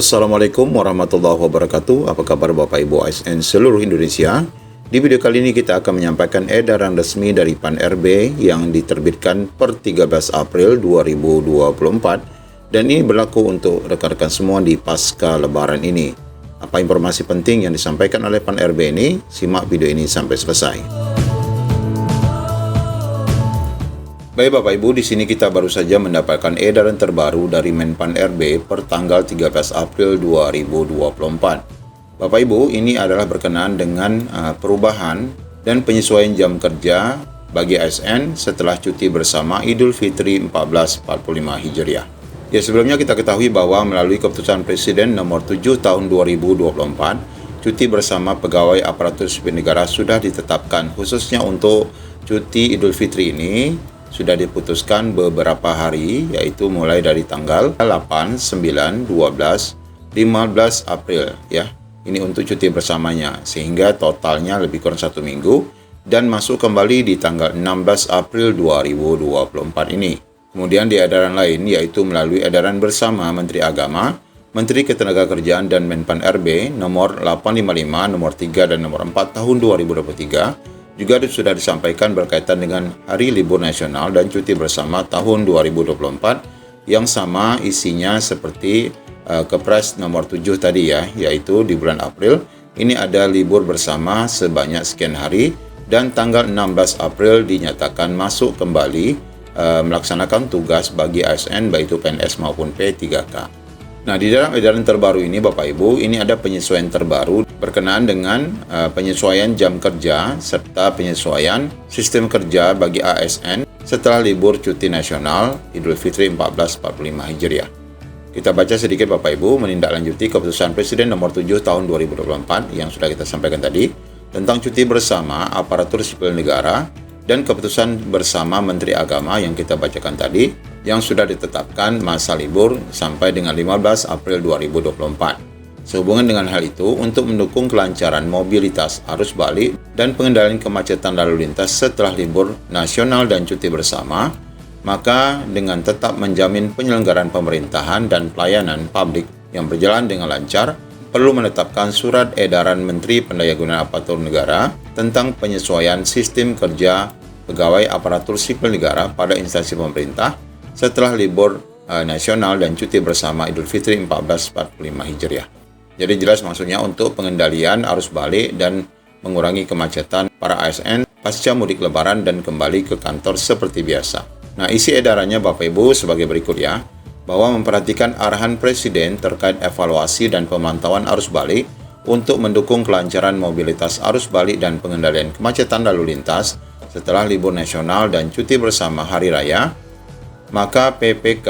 Assalamualaikum warahmatullahi wabarakatuh. Apa kabar Bapak Ibu ASN seluruh Indonesia? Di video kali ini kita akan menyampaikan edaran resmi dari PAN-RB yang diterbitkan per 13 April 2024 dan ini berlaku untuk rekan-rekan semua di pasca lebaran ini. Apa informasi penting yang disampaikan oleh PAN-RB ini? Simak video ini sampai selesai. Baik Bapak Ibu, di sini kita baru saja mendapatkan edaran terbaru dari Menpan RB per tanggal 13 April 2024. Bapak Ibu, ini adalah berkenaan dengan perubahan dan penyesuaian jam kerja bagi ASN setelah cuti bersama Idul Fitri 1445 Hijriah. Ya, sebelumnya kita ketahui bahwa melalui keputusan Presiden nomor 7 tahun 2024, cuti bersama pegawai aparatur sipil negara sudah ditetapkan khususnya untuk cuti Idul Fitri ini. Sudah diputuskan beberapa hari, yaitu mulai dari tanggal 8, 9, 12, 15 April ya. Ini untuk cuti bersamanya, sehingga totalnya lebih kurang 1 minggu dan masuk kembali di tanggal 16 April 2024 ini. Kemudian di edaran lain, yaitu melalui edaran bersama Menteri Agama, Menteri Ketenagakerjaan dan Menpan RB nomor 855, nomor 3 dan nomor 4 tahun 2023 juga sudah disampaikan berkaitan dengan Hari Libur Nasional dan Cuti Bersama tahun 2024 yang sama isinya seperti Kepres nomor 7 tadi ya, yaitu di bulan April ini ada libur bersama sebanyak sekian hari dan tanggal 16 April dinyatakan masuk kembali melaksanakan tugas bagi ASN baik itu PNS maupun P3K. Nah, di dalam edaran terbaru ini Bapak Ibu, ini ada penyesuaian terbaru berkenaan dengan penyesuaian jam kerja serta penyesuaian sistem kerja bagi ASN setelah libur cuti nasional Idul Fitri 1445 Hijriah. Kita baca sedikit Bapak Ibu menindaklanjuti keputusan Presiden nomor 7 tahun 2024 yang sudah kita sampaikan tadi tentang cuti bersama aparatur sipil negara dan keputusan bersama Menteri Agama yang kita bacakan tadi yang sudah ditetapkan masa libur sampai dengan 15 April 2024. Sehubungan dengan hal itu, untuk mendukung kelancaran mobilitas arus balik dan pengendalian kemacetan lalu lintas setelah libur nasional dan cuti bersama, maka dengan tetap menjamin penyelenggaraan pemerintahan dan pelayanan publik yang berjalan dengan lancar, perlu menetapkan surat edaran Menteri Pendayagunaan Aparatur Negara tentang penyesuaian sistem kerja pegawai aparatur sipil negara pada instansi pemerintah setelah libur nasional dan cuti bersama Idul Fitri 1445 Hijriah. Jadi jelas maksudnya untuk pengendalian arus balik dan mengurangi kemacetan para ASN pasca mudik lebaran dan kembali ke kantor seperti biasa. Nah, isi edarannya Bapak Ibu sebagai berikut ya, bahwa memperhatikan arahan Presiden terkait evaluasi dan pemantauan arus balik untuk mendukung kelancaran mobilitas arus balik dan pengendalian kemacetan lalu lintas setelah libur nasional dan cuti bersama hari raya, maka PPK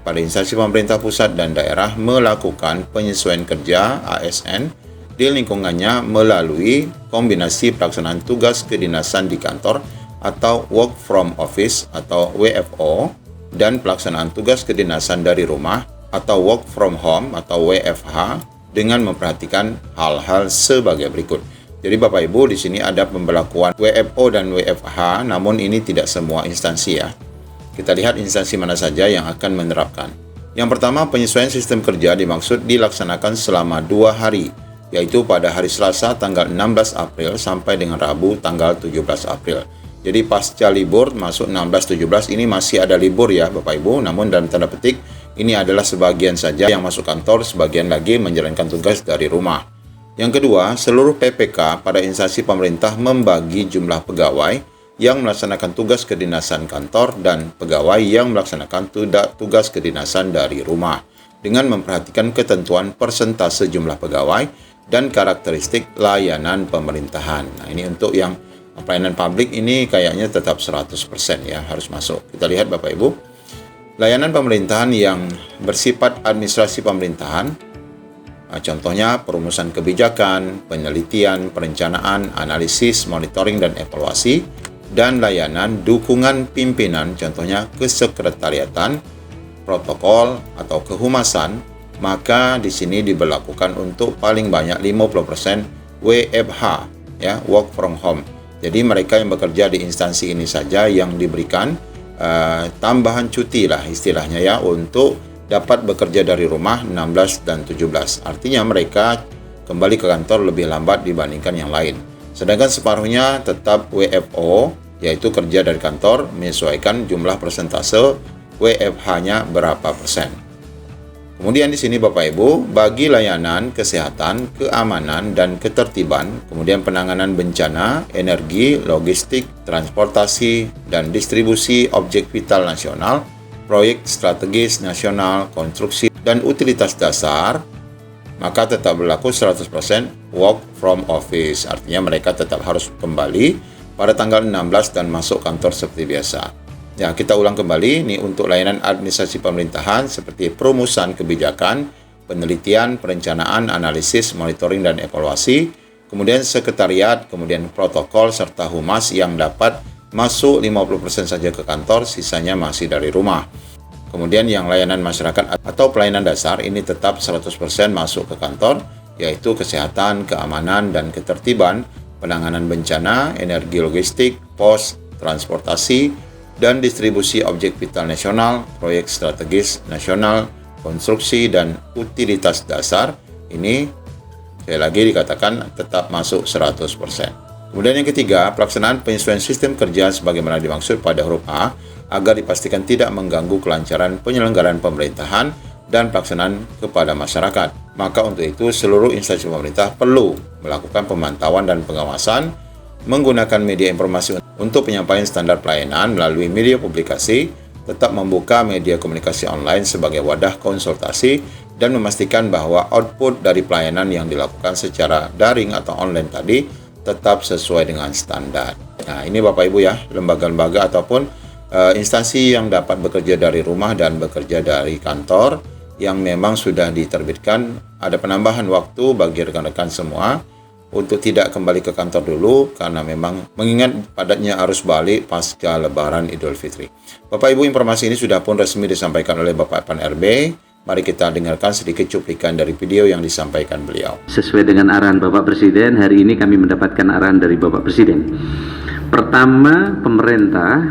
pada instansi pemerintah pusat dan daerah melakukan penyesuaian kerja ASN di lingkungannya melalui kombinasi pelaksanaan tugas kedinasan di kantor atau work from office atau WFO dan pelaksanaan tugas kedinasan dari rumah atau work from home atau WFH dengan memperhatikan hal-hal sebagai berikut. Jadi Bapak Ibu, di sini ada pembelakuan WFO dan WFH, namun ini tidak semua instansi ya. Kita lihat instansi mana saja yang akan menerapkan. Yang pertama, penyesuaian sistem kerja dimaksud dilaksanakan selama 2 hari, yaitu pada hari Selasa tanggal 16 April sampai dengan Rabu tanggal 17 April. Jadi pasca libur masuk 16-17 ini masih ada libur ya Bapak Ibu, namun dalam tanda petik ini adalah sebagian saja yang masuk kantor, sebagian lagi menjalankan tugas dari rumah. Yang kedua, seluruh PPK pada instansi pemerintah membagi jumlah pegawai yang melaksanakan tugas kedinasan kantor dan pegawai yang melaksanakan tugas kedinasan dari rumah dengan memperhatikan ketentuan persentase jumlah pegawai dan karakteristik layanan pemerintahan. Nah, ini untuk yang pelayanan publik ini kayaknya tetap 100% ya harus masuk. Kita lihat Bapak Ibu, layanan pemerintahan yang bersifat administrasi pemerintahan, contohnya perumusan kebijakan, penelitian, perencanaan, analisis, monitoring dan evaluasi, dan layanan dukungan pimpinan, contohnya kesekretariatan, protokol atau kehumasan, maka di sini diberlakukan untuk paling banyak 50% WFH ya, work from home. Jadi mereka yang bekerja di instansi ini saja yang diberikan tambahan cuti lah istilahnya ya untuk dapat bekerja dari rumah 16 dan 17. Artinya mereka kembali ke kantor lebih lambat dibandingkan yang lain. Sedangkan separuhnya tetap WFO, yaitu kerja dari kantor, menyesuaikan jumlah persentase WFH-nya berapa persen. Kemudian di sini Bapak Ibu, bagi layanan kesehatan, keamanan, dan ketertiban, kemudian penanganan bencana, energi, logistik, transportasi, dan distribusi objek vital nasional, proyek strategis nasional, konstruksi, dan utilitas dasar, maka tetap berlaku 100% work from office. Artinya mereka tetap harus kembali pada tanggal 16 dan masuk kantor seperti biasa. Ya, kita ulang kembali, ini untuk layanan administrasi pemerintahan seperti perumusan kebijakan, penelitian, perencanaan, analisis, monitoring, dan evaluasi, kemudian sekretariat, kemudian protokol, serta humas yang dapat masuk 50% saja ke kantor, sisanya masih dari rumah. Kemudian yang layanan masyarakat atau pelayanan dasar ini tetap 100% masuk ke kantor, yaitu kesehatan, keamanan, dan ketertiban, penanganan bencana, energi logistik, pos, transportasi, dan distribusi objek vital nasional, proyek strategis nasional, konstruksi, dan utilitas dasar. Ini sekali lagi dikatakan tetap masuk 100%. Kemudian yang ketiga, pelaksanaan penyesuaian sistem kerja sebagaimana dimaksud pada huruf A agar dipastikan tidak mengganggu kelancaran penyelenggaraan pemerintahan dan pelaksanaan kepada masyarakat. Maka untuk itu seluruh instansi pemerintah perlu melakukan pemantauan dan pengawasan menggunakan media informasi untuk penyampaian standar pelayanan melalui media publikasi, tetap membuka media komunikasi online sebagai wadah konsultasi, dan memastikan bahwa output dari pelayanan yang dilakukan secara daring atau online tadi tetap sesuai dengan standar. Nah, ini Bapak Ibu ya, lembaga-lembaga ataupun instansi yang dapat bekerja dari rumah dan bekerja dari kantor yang memang sudah diterbitkan. Ada penambahan waktu bagi rekan-rekan semua untuk tidak kembali ke kantor dulu karena memang mengingat padatnya arus balik pasca Lebaran Idul Fitri. Bapak Ibu, informasi ini sudah pun resmi disampaikan oleh Bapak Pan RB. Mari kita dengarkan sedikit cuplikan dari video yang disampaikan beliau. Sesuai dengan arahan Bapak Presiden, hari ini kami mendapatkan arahan dari Bapak Presiden. Pertama, pemerintah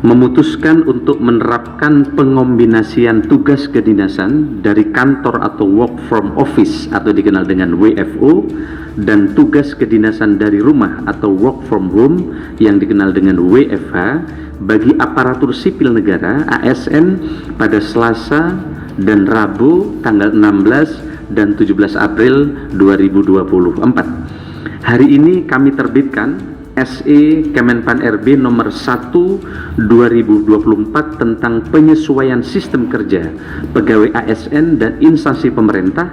memutuskan untuk menerapkan pengombinasian tugas kedinasan dari kantor atau work from office atau dikenal dengan WFO dan tugas kedinasan dari rumah atau work from home yang dikenal dengan WFH bagi aparatur sipil negara ASN pada Selasa dan Rabu tanggal 16 dan 17 April 2024. Hari ini kami terbitkan SE Kemenpan RB nomor 1 2024 tentang penyesuaian sistem kerja pegawai ASN dan instansi pemerintah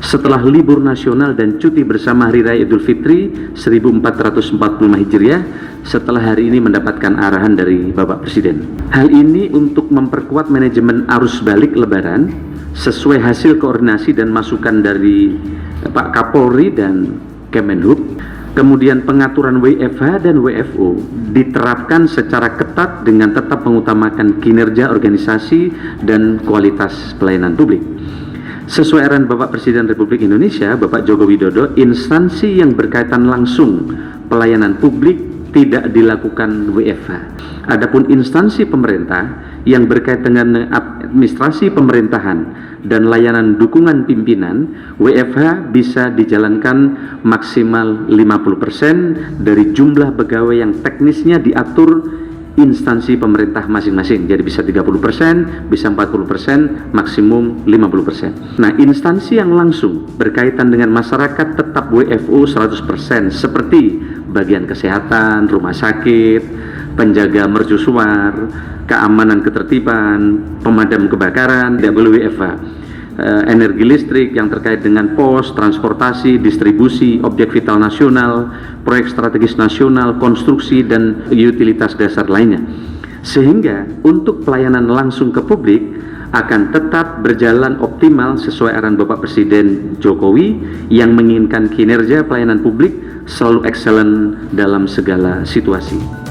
setelah libur nasional dan cuti bersama Hari Raya Idul Fitri 1445 Hijriah setelah hari ini mendapatkan arahan dari Bapak Presiden. Hal ini untuk memperkuat manajemen arus balik Lebaran sesuai hasil koordinasi dan masukan dari Pak Kapolri dan Kemenhub. Kemudian pengaturan WFH dan WFO diterapkan secara ketat dengan tetap mengutamakan kinerja organisasi dan kualitas pelayanan publik. Sesuai arahan Bapak Presiden Republik Indonesia, Bapak Joko Widodo, instansi yang berkaitan langsung pelayanan publik tidak dilakukan WFH. Adapun instansi pemerintah yang berkaitan dengan administrasi pemerintahan dan layanan dukungan pimpinan, WFH bisa dijalankan maksimal 50% dari jumlah pegawai yang teknisnya diatur instansi pemerintah masing-masing. Jadi bisa 30%, bisa 40%, maksimum 50%. Nah, instansi yang langsung berkaitan dengan masyarakat tetap WFO 100% seperti bagian kesehatan, rumah sakit, penjaga mercusuar, keamanan ketertiban, pemadam kebakaran, tidak boleh WFH. Energi listrik yang terkait dengan pos, transportasi, distribusi, objek vital nasional, proyek strategis nasional, konstruksi, dan utilitas dasar lainnya. Sehingga untuk pelayanan langsung ke publik akan tetap berjalan optimal sesuai arahan Bapak Presiden Jokowi yang menginginkan kinerja pelayanan publik selalu excellent dalam segala situasi.